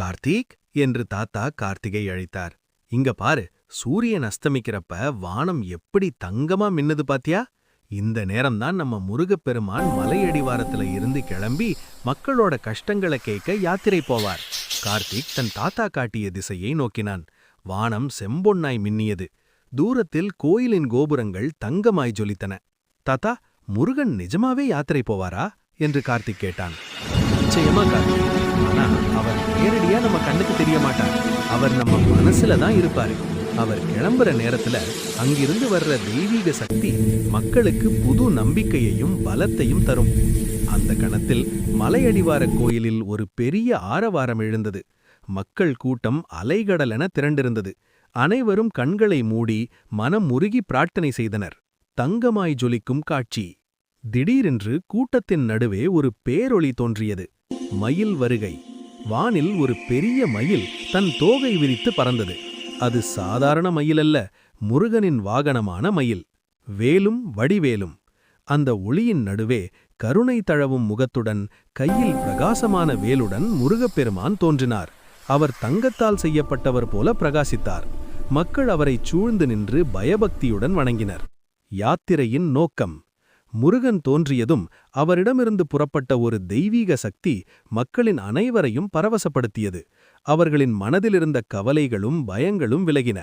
கார்த்திக் என்று தாத்தா கார்த்திகை அழைத்தார். இங்க பாரு, சூரியன் அஸ்தமிக்கிறப்ப வானம் எப்படி தங்கமா மின்னுது பாத்தியா? இந்த நேரம்தான் நம்ம முருகப்பெருமான் மலையடிவாரத்துல இருந்து கிளம்பி மக்களோட கஷ்டங்களை கேட்க யாத்திரை போவார். கார்த்திக் தன் தாத்தா காட்டிய திசையை நோக்கினான். வானம் செம்பொன்னாய் மின்னியது. தூரத்தில் கோயிலின் கோபுரங்கள் தங்கமாய் ஜொலித்தன. தாத்தா, முருகன் நிஜமாவே யாத்திரை போவாரா என்று கார்த்திக் கேட்டான். நிச்சயமா கார்த்திக். ஆனா அவர் நேரடியா நம்ம கண்ணுக்கு தெரிய மாட்டார். அவர் நம்ம மனசுல தான் இருப்பாரு. அவர் கிளம்புற நேரத்துல அங்கிருந்து வர்ற தெய்வீக சக்தி மக்களுக்கு புது நம்பிக்கையையும் பலத்தையும் தரும். அந்த கணத்தில் மலையடிவார கோயிலில் ஒரு பெரிய ஆரவாரம் எழுந்தது. மக்கள் கூட்டம் அலைகடலென திரண்டிருந்தது. அனைவரும் கண்களை மூடி மனம் உருகி பிரார்த்தனை செய்தனர். தங்கமாய் ஜொலிக்கும் காட்சி. திடீரென்று கூட்டத்தின் நடுவே ஒரு பேரொளி தோன்றியது. மயில் வருகை. வானில் ஒரு பெரிய மயில் தன் தோகை விரித்து பறந்தது. அது சாதாரண மயில் அல்ல, முருகனின் வாகனமான மயில். வேலும் வடிவேலும். அந்த ஒளியின் நடுவே கருணை தழவும் முகத்துடன் கையில் பிரகாசமான வேலுடன் முருகப்பெருமான் தோன்றினார். அவர் தங்கத்தால் செய்யப்பட்டவர் போல பிரகாசித்தார். மக்கள் அவரைச் சூழ்ந்து நின்று பயபக்தியுடன் வணங்கினர். யாத்திரையின் நோக்கம். முருகன் தோன்றியதும் அவரிடமிருந்து புறப்பட்ட ஒரு தெய்வீக சக்தி மக்களின் அனைவரையும் பரவசப்படுத்தியது. அவர்களின் மனதிலிருந்த கவலைகளும் பயங்களும் விலகின.